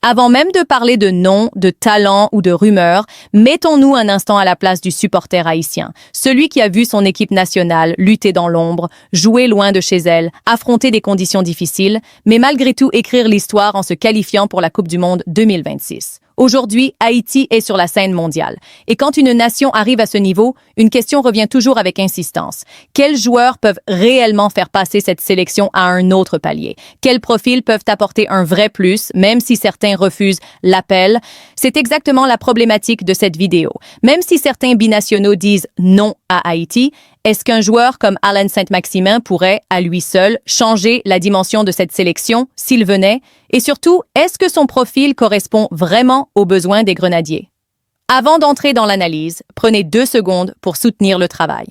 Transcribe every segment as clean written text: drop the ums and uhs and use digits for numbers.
Avant même de parler de noms, de talents ou de rumeurs, mettons-nous un instant à la place du supporter haïtien, celui qui a vu son équipe nationale lutter dans l'ombre, jouer loin de chez elle, affronter des conditions difficiles, mais malgré tout écrire l'histoire en se qualifiant pour la Coupe du Monde 2026. Aujourd'hui, Haïti est sur la scène mondiale. Et quand une nation arrive à ce niveau, une question revient toujours avec insistance. Quels joueurs peuvent réellement faire passer cette sélection à un autre palier? Quels profils peuvent apporter un vrai plus, même si certains refusent l'appel? C'est exactement la problématique de cette vidéo. Même si certains binationaux disent non à Haïti, est-ce qu'un joueur comme Allan Saint-Maximin pourrait, à lui seul, changer la dimension de cette sélection s'il venait? Et surtout, est-ce que son profil correspond vraiment aux besoins des Grenadiers? Avant d'entrer dans l'analyse, prenez 2 secondes pour soutenir le travail.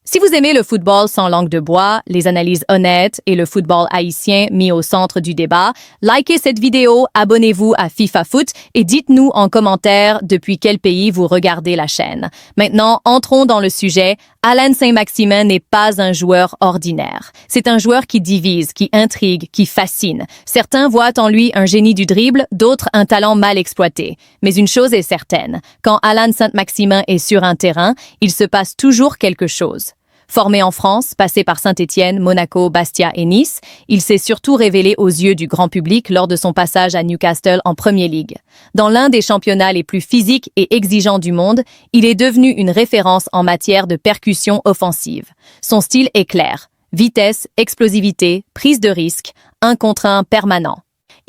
Si vous aimez le football sans langue de bois, les analyses honnêtes et le football haïtien mis au centre du débat, likez cette vidéo, abonnez-vous à FIFA Foot et dites-nous en commentaire depuis quel pays vous regardez la chaîne. Maintenant, entrons dans le sujet. Allan Saint-Maximin n'est pas un joueur ordinaire. C'est un joueur qui divise, qui intrigue, qui fascine. Certains voient en lui un génie du dribble, d'autres un talent mal exploité. Mais une chose est certaine, quand Allan Saint-Maximin est sur un terrain, il se passe toujours quelque chose. Formé en France, passé par Saint-Étienne, Monaco, Bastia et Nice, il s'est surtout révélé aux yeux du grand public lors de son passage à Newcastle en Premier League. Dans l'un des championnats les plus physiques et exigeants du monde, il est devenu une référence en matière de percussion offensive. Son style est clair. Vitesse, explosivité, prise de risque, 1 contre 1 permanent.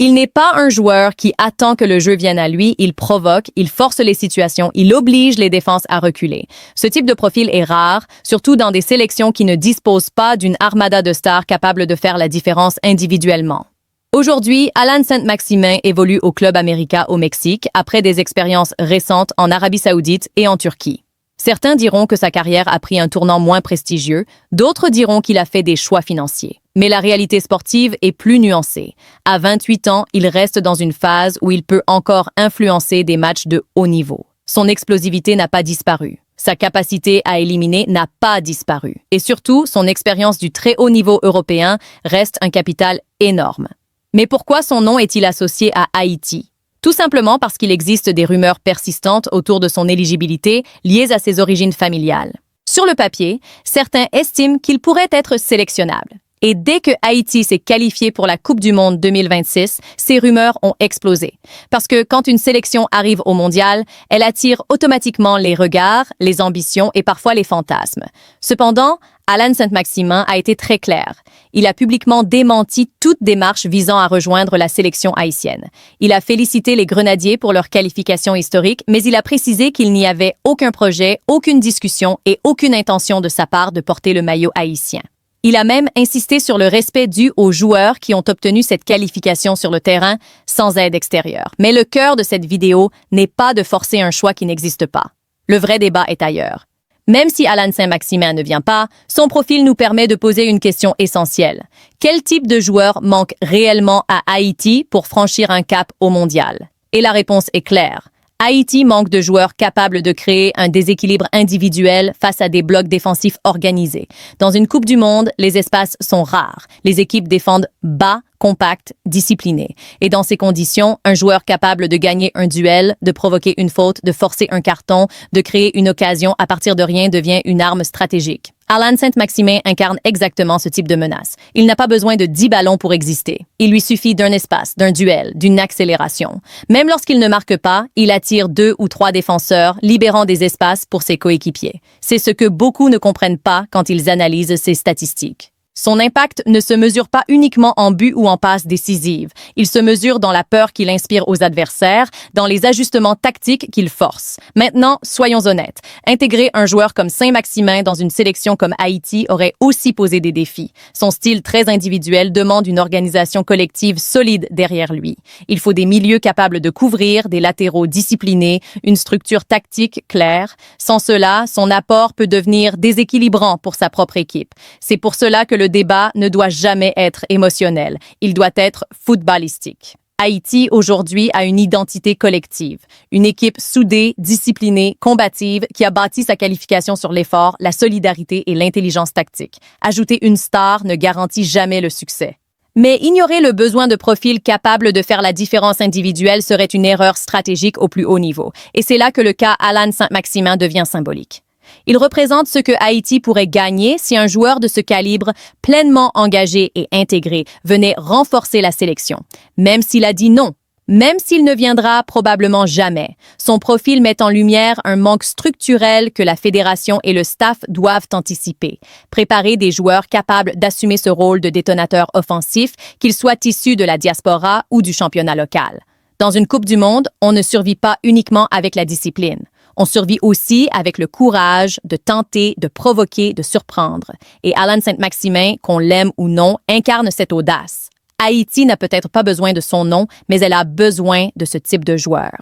Il n'est pas un joueur qui attend que le jeu vienne à lui, il provoque, il force les situations, il oblige les défenses à reculer. Ce type de profil est rare, surtout dans des sélections qui ne disposent pas d'une armada de stars capables de faire la différence individuellement. Aujourd'hui, Allan Saint-Maximin évolue au Club América au Mexique après des expériences récentes en Arabie Saoudite et en Turquie. Certains diront que sa carrière a pris un tournant moins prestigieux, d'autres diront qu'il a fait des choix financiers. Mais la réalité sportive est plus nuancée. À 28 ans, il reste dans une phase où il peut encore influencer des matchs de haut niveau. Son explosivité n'a pas disparu. Sa capacité à éliminer n'a pas disparu. Et surtout, son expérience du très haut niveau européen reste un capital énorme. Mais pourquoi son nom est-il associé à Haïti? Tout simplement parce qu'il existe des rumeurs persistantes autour de son éligibilité liées à ses origines familiales. Sur le papier, certains estiment qu'il pourrait être sélectionnable. Et dès que Haïti s'est qualifié pour la Coupe du Monde 2026, ces rumeurs ont explosé. Parce que quand une sélection arrive au mondial, elle attire automatiquement les regards, les ambitions et parfois les fantasmes. Cependant, Allan Saint-Maximin a été très clair. Il a publiquement démenti toute démarche visant à rejoindre la sélection haïtienne. Il a félicité les Grenadiers pour leur qualification historique, mais il a précisé qu'il n'y avait aucun projet, aucune discussion et aucune intention de sa part de porter le maillot haïtien. Il a même insisté sur le respect dû aux joueurs qui ont obtenu cette qualification sur le terrain sans aide extérieure. Mais le cœur de cette vidéo n'est pas de forcer un choix qui n'existe pas. Le vrai débat est ailleurs. Même si Allan Saint-Maximin ne vient pas, son profil nous permet de poser une question essentielle. Quel type de joueur manque réellement à Haïti pour franchir un cap au mondial? Et la réponse est claire. Haïti manque de joueurs capables de créer un déséquilibre individuel face à des blocs défensifs organisés. Dans une Coupe du Monde, les espaces sont rares. Les équipes défendent bas, compact, discipliné. Et dans ces conditions, un joueur capable de gagner un duel, de provoquer une faute, de forcer un carton, de créer une occasion à partir de rien devient une arme stratégique. Allan Saint-Maximin incarne exactement ce type de menace. Il n'a pas besoin de 10 ballons pour exister. Il lui suffit d'un espace, d'un duel, d'une accélération. Même lorsqu'il ne marque pas, il attire 2 ou 3 défenseurs, libérant des espaces pour ses coéquipiers. C'est ce que beaucoup ne comprennent pas quand ils analysent ses statistiques. Son impact ne se mesure pas uniquement en but ou en passes décisives. Il se mesure dans la peur qu'il inspire aux adversaires, dans les ajustements tactiques qu'il force. Maintenant, soyons honnêtes. Intégrer un joueur comme Saint-Maximin dans une sélection comme Haïti aurait aussi posé des défis. Son style très individuel demande une organisation collective solide derrière lui. Il faut des milieux capables de couvrir, des latéraux disciplinés, une structure tactique claire. Sans cela, son apport peut devenir déséquilibrant pour sa propre équipe. C'est pour cela que le débat ne doit jamais être émotionnel, il doit être footballistique. Haïti, aujourd'hui, a une identité collective, une équipe soudée, disciplinée, combative, qui a bâti sa qualification sur l'effort, la solidarité et l'intelligence tactique. Ajouter une star ne garantit jamais le succès. Mais ignorer le besoin de profils capables de faire la différence individuelle serait une erreur stratégique au plus haut niveau. Et c'est là que le cas Alan Saint-Maximin devient symbolique. Il représente ce que Haïti pourrait gagner si un joueur de ce calibre, pleinement engagé et intégré, venait renforcer la sélection. Même s'il a dit non, même s'il ne viendra probablement jamais, son profil met en lumière un manque structurel que la fédération et le staff doivent anticiper. Préparer des joueurs capables d'assumer ce rôle de détonateur offensif, qu'ils soient issus de la diaspora ou du championnat local. Dans une Coupe du Monde, on ne survit pas uniquement avec la discipline. On survit aussi avec le courage de tenter, de provoquer, de surprendre. Et Alan Saint-Maximin, qu'on l'aime ou non, incarne cette audace. Haïti n'a peut-être pas besoin de son nom, mais elle a besoin de ce type de joueur.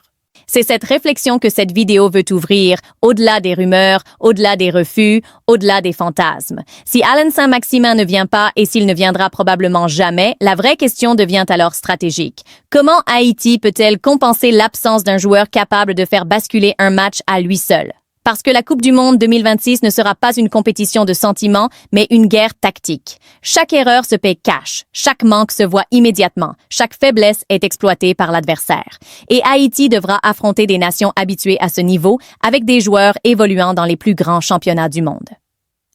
C'est cette réflexion que cette vidéo veut ouvrir, au-delà des rumeurs, au-delà des refus, au-delà des fantasmes. Si Alan Saint-Maximin ne vient pas et s'il ne viendra probablement jamais, la vraie question devient alors stratégique. Comment Haïti peut-elle compenser l'absence d'un joueur capable de faire basculer un match à lui seul? Parce que la Coupe du Monde 2026 ne sera pas une compétition de sentiments, mais une guerre tactique. Chaque erreur se paie cash, chaque manque se voit immédiatement, chaque faiblesse est exploitée par l'adversaire. Et Haïti devra affronter des nations habituées à ce niveau avec des joueurs évoluant dans les plus grands championnats du monde.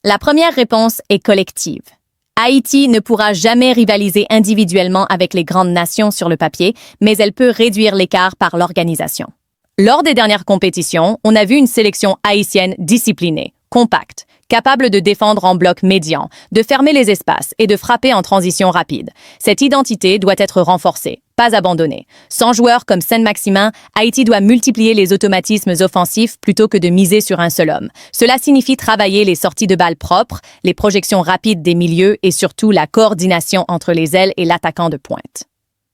La première réponse est collective. Haïti ne pourra jamais rivaliser individuellement avec les grandes nations sur le papier, mais elle peut réduire l'écart par l'organisation. Lors des dernières compétitions, on a vu une sélection haïtienne disciplinée, compacte, capable de défendre en bloc médian, de fermer les espaces et de frapper en transition rapide. Cette identité doit être renforcée, pas abandonnée. Sans joueurs comme Saint-Maximin, Haïti doit multiplier les automatismes offensifs plutôt que de miser sur un seul homme. Cela signifie travailler les sorties de balles propres, les projections rapides des milieux et surtout la coordination entre les ailes et l'attaquant de pointe.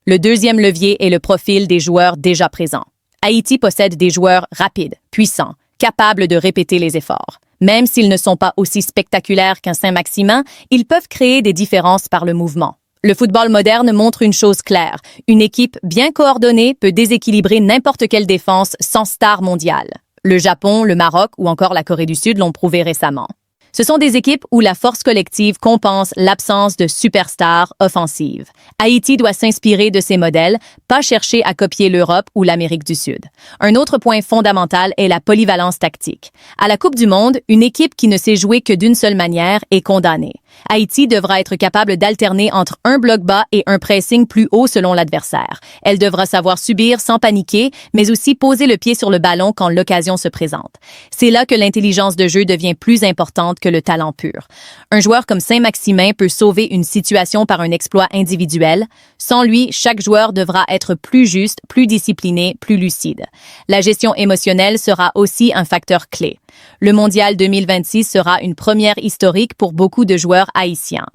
Le deuxième levier est le profil des joueurs déjà présents. Haïti possède des joueurs rapides, puissants, capables de répéter les efforts. Même s'ils ne sont pas aussi spectaculaires qu'un Saint-Maximin, ils peuvent créer des différences par le mouvement. Le football moderne montre une chose claire. Une équipe bien coordonnée peut déséquilibrer n'importe quelle défense sans star mondiale. Le Japon, le Maroc ou encore la Corée du Sud l'ont prouvé récemment. Ce sont des équipes où la force collective compense l'absence de superstars offensives. Haïti doit s'inspirer de ces modèles, pas chercher à copier l'Europe ou l'Amérique du Sud. Un autre point fondamental est la polyvalence tactique. À la Coupe du Monde, une équipe qui ne sait jouer que d'une seule manière est condamnée. Haïti devra être capable d'alterner entre un bloc bas et un pressing plus haut selon l'adversaire. Elle devra savoir subir sans paniquer, mais aussi poser le pied sur le ballon quand l'occasion se présente. C'est là que l'intelligence de jeu devient plus importante que le talent pur. Un joueur comme Saint-Maximin peut sauver une situation par un exploit individuel. Sans lui, chaque joueur devra être plus juste, plus discipliné, plus lucide. La gestion émotionnelle sera aussi un facteur clé. Le Mondial 2026 sera une première historique pour beaucoup de joueurs haïtiens.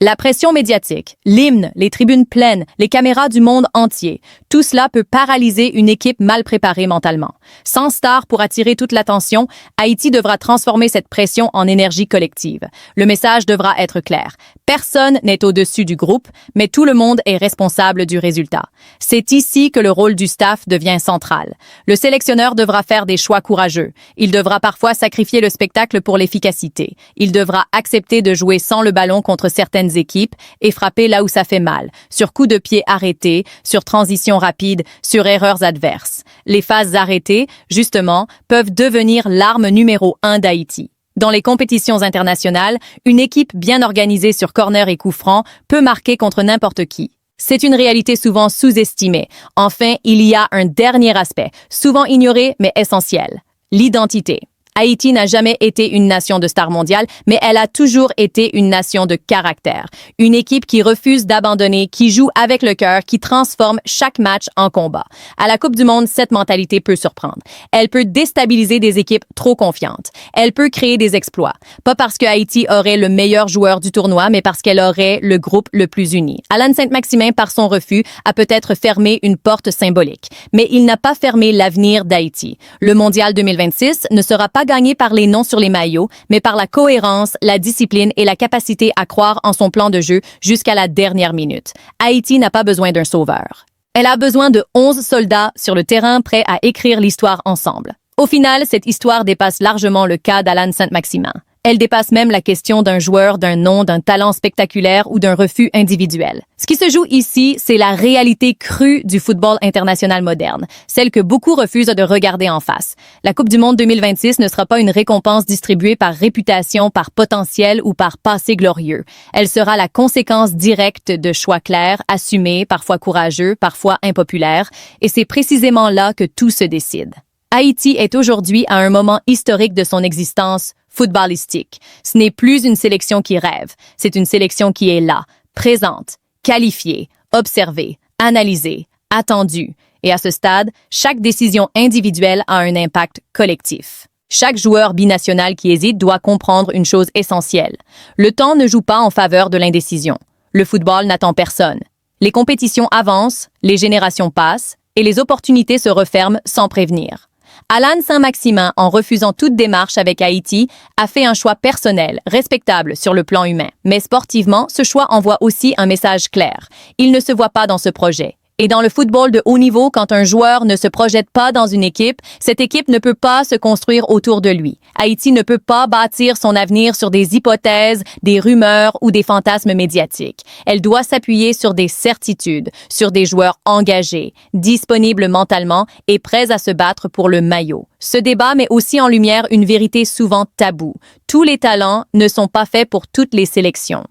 La pression médiatique, l'hymne, les tribunes pleines, les caméras du monde entier, tout cela peut paralyser une équipe mal préparée mentalement. Sans star pour attirer toute l'attention, Haïti devra transformer cette pression en énergie collective. Le message devra être clair. Personne n'est au-dessus du groupe, mais tout le monde est responsable du résultat. C'est ici que le rôle du staff devient central. Le sélectionneur devra faire des choix courageux. Il devra parfois sacrifier le spectacle pour l'efficacité. Il devra accepter de jouer sans le ballon contre certaines équipes et frapper là où ça fait mal, sur coups de pied arrêtés, sur transition rapide, sur erreurs adverses. Les phases arrêtées, justement, peuvent devenir l'arme numéro 1 d'Haïti. Dans les compétitions internationales, une équipe bien organisée sur corner et coup franc peut marquer contre n'importe qui. C'est une réalité souvent sous-estimée. Enfin, il y a un dernier aspect, souvent ignoré mais essentiel, l'identité. Haïti n'a jamais été une nation de stars mondiales, mais elle a toujours été une nation de caractère. Une équipe qui refuse d'abandonner, qui joue avec le cœur, qui transforme chaque match en combat. À la Coupe du Monde, cette mentalité peut surprendre. Elle peut déstabiliser des équipes trop confiantes. Elle peut créer des exploits. Pas parce que Haïti aurait le meilleur joueur du tournoi, mais parce qu'elle aurait le groupe le plus uni. Alan Saint-Maximin, par son refus, a peut-être fermé une porte symbolique. Mais il n'a pas fermé l'avenir d'Haïti. Le Mondial 2026 ne sera pas gagné par les noms sur les maillots, mais par la cohérence, la discipline et la capacité à croire en son plan de jeu jusqu'à la dernière minute. Haïti n'a pas besoin d'un sauveur. Elle a besoin de 11 soldats sur le terrain prêts à écrire l'histoire ensemble. Au final, cette histoire dépasse largement le cas d'Alan Saint-Maximin. Elle dépasse même la question d'un joueur, d'un nom, d'un talent spectaculaire ou d'un refus individuel. Ce qui se joue ici, c'est la réalité crue du football international moderne, celle que beaucoup refusent de regarder en face. La Coupe du monde 2026 ne sera pas une récompense distribuée par réputation, par potentiel ou par passé glorieux. Elle sera la conséquence directe de choix clairs, assumés, parfois courageux, parfois impopulaires, et c'est précisément là que tout se décide. Haïti est aujourd'hui à un moment historique de son existence footballistique. Ce n'est plus une sélection qui rêve, c'est une sélection qui est là, présente, qualifiée, observée, analysée, attendue. Et à ce stade, chaque décision individuelle a un impact collectif. Chaque joueur binational qui hésite doit comprendre une chose essentielle. Le temps ne joue pas en faveur de l'indécision. Le football n'attend personne. Les compétitions avancent, les générations passent et les opportunités se referment sans prévenir. Alan Saint-Maximin, en refusant toute démarche avec Haïti, a fait un choix personnel, respectable sur le plan humain. Mais sportivement, ce choix envoie aussi un message clair. Il ne se voit pas dans ce projet. Et dans le football de haut niveau, quand un joueur ne se projette pas dans une équipe, cette équipe ne peut pas se construire autour de lui. Haïti ne peut pas bâtir son avenir sur des hypothèses, des rumeurs ou des fantasmes médiatiques. Elle doit s'appuyer sur des certitudes, sur des joueurs engagés, disponibles mentalement et prêts à se battre pour le maillot. Ce débat met aussi en lumière une vérité souvent taboue. Tous les talents ne sont pas faits pour toutes les sélections.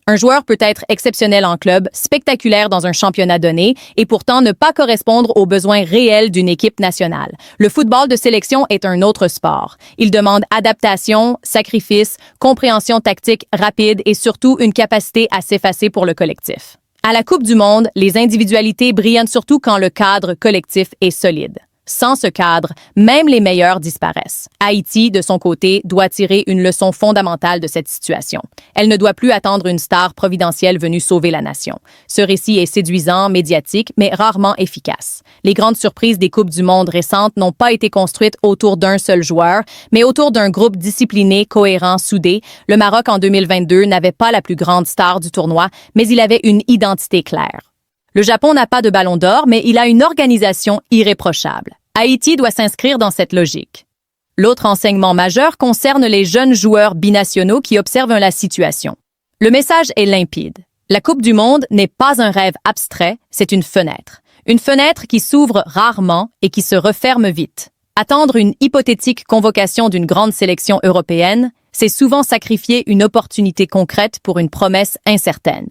Un joueur peut être exceptionnel en club, spectaculaire dans un championnat donné, et pourtant ne pas correspondre aux besoins réels d'une équipe nationale. Le football de sélection est un autre sport. Il demande adaptation, sacrifice, compréhension tactique rapide et surtout une capacité à s'effacer pour le collectif. À la Coupe du monde, les individualités brillent surtout quand le cadre collectif est solide. Sans ce cadre, même les meilleurs disparaissent. Haïti, de son côté, doit tirer une leçon fondamentale de cette situation. Elle ne doit plus attendre une star providentielle venue sauver la nation. Ce récit est séduisant, médiatique, mais rarement efficace. Les grandes surprises des Coupes du monde récentes n'ont pas été construites autour d'un seul joueur, mais autour d'un groupe discipliné, cohérent, soudé. Le Maroc, en 2022, n'avait pas la plus grande star du tournoi, mais il avait une identité claire. Le Japon n'a pas de ballon d'or, mais il a une organisation irréprochable. Haïti doit s'inscrire dans cette logique. L'autre enseignement majeur concerne les jeunes joueurs binationaux qui observent la situation. Le message est limpide. La Coupe du monde n'est pas un rêve abstrait, c'est une fenêtre. Une fenêtre qui s'ouvre rarement et qui se referme vite. Attendre une hypothétique convocation d'une grande sélection européenne, c'est souvent sacrifier une opportunité concrète pour une promesse incertaine.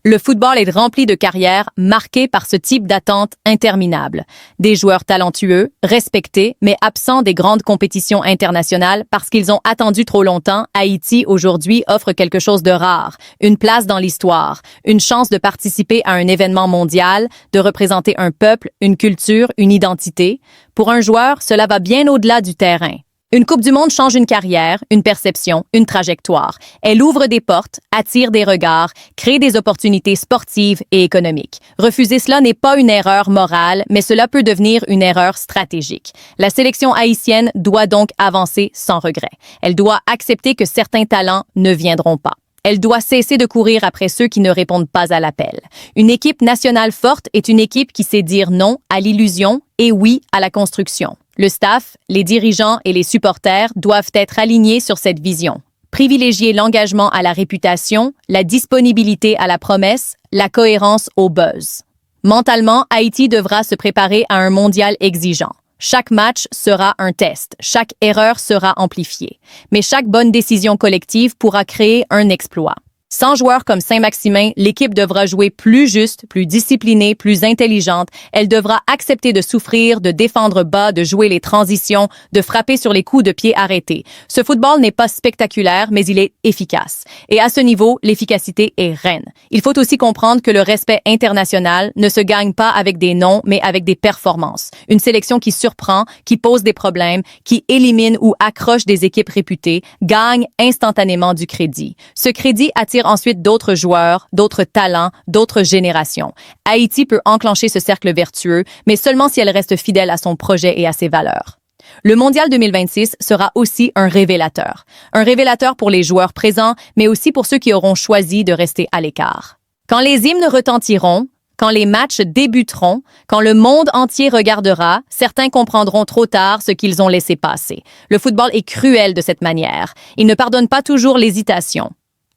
Le football est rempli de carrières marquées par ce type d'attente interminable. Des joueurs talentueux, respectés, mais absents des grandes compétitions internationales parce qu'ils ont attendu trop longtemps. Haïti, aujourd'hui, offre quelque chose de rare. Une place dans l'histoire, une chance de participer à un événement mondial, de représenter un peuple, une culture, une identité. Pour un joueur, cela va bien au-delà du terrain. Une Coupe du monde change une carrière, une perception, une trajectoire. Elle ouvre des portes, attire des regards, crée des opportunités sportives et économiques. Refuser cela n'est pas une erreur morale, mais cela peut devenir une erreur stratégique. La sélection haïtienne doit donc avancer sans regret. Elle doit accepter que certains talents ne viendront pas. Elle doit cesser de courir après ceux qui ne répondent pas à l'appel. Une équipe nationale forte est une équipe qui sait dire non à l'illusion et oui à la construction. Le staff, les dirigeants et les supporters doivent être alignés sur cette vision. Privilégier l'engagement à la réputation, la disponibilité à la promesse, la cohérence au buzz. Mentalement, Haïti devra se préparer à un mondial exigeant. Chaque match sera un test, chaque erreur sera amplifiée. Mais chaque bonne décision collective pourra créer un exploit. Sans joueurs comme Saint-Maximin, l'équipe devra jouer plus juste, plus disciplinée, plus intelligente. Elle devra accepter de souffrir, de défendre bas, de jouer les transitions, de frapper sur les coups de pied arrêtés. Ce football n'est pas spectaculaire, mais il est efficace. Et à ce niveau, l'efficacité est reine. Il faut aussi comprendre que le respect international ne se gagne pas avec des noms, mais avec des performances. Une sélection qui surprend, qui pose des problèmes, qui élimine ou accroche des équipes réputées, gagne instantanément du crédit. Ce crédit attire ensuite d'autres joueurs, d'autres talents, d'autres générations. Haïti peut enclencher ce cercle vertueux, mais seulement si elle reste fidèle à son projet et à ses valeurs. Le Mondial 2026 sera aussi un révélateur. Un révélateur pour les joueurs présents, mais aussi pour ceux qui auront choisi de rester à l'écart. Quand les hymnes retentiront, Quand les matchs débuteront, quand le monde entier regardera, certains comprendront trop tard ce qu'ils ont laissé passer. Le football est cruel de cette manière. Il ne pardonne pas toujours l'hésitation.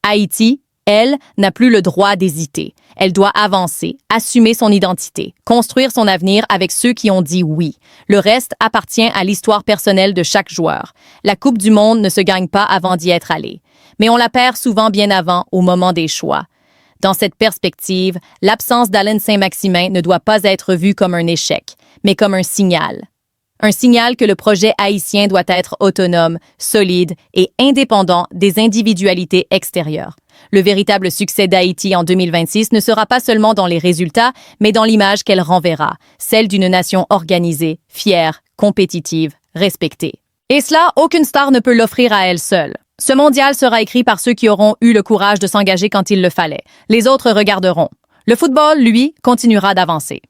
Haïti, elle, n'a plus le droit d'hésiter. Elle doit avancer, assumer son identité, construire son avenir avec ceux qui ont dit oui. Le reste appartient à l'histoire personnelle de chaque joueur. La Coupe du Monde ne se gagne pas avant d'y être allé. Mais on la perd souvent bien avant, au moment des choix. Dans cette perspective, l'absence d'Allen Saint-Maximin ne doit pas être vue comme un échec, mais comme un signal. Un signal que le projet haïtien doit être autonome, solide et indépendant des individualités extérieures. Le véritable succès d'Haïti en 2026 ne sera pas seulement dans les résultats, mais dans l'image qu'elle renverra, celle d'une nation organisée, fière, compétitive, respectée. Et cela, aucune star ne peut l'offrir à elle seule. Ce mondial sera écrit par ceux qui auront eu le courage de s'engager quand il le fallait. Les autres regarderont. Le football, lui, continuera d'avancer.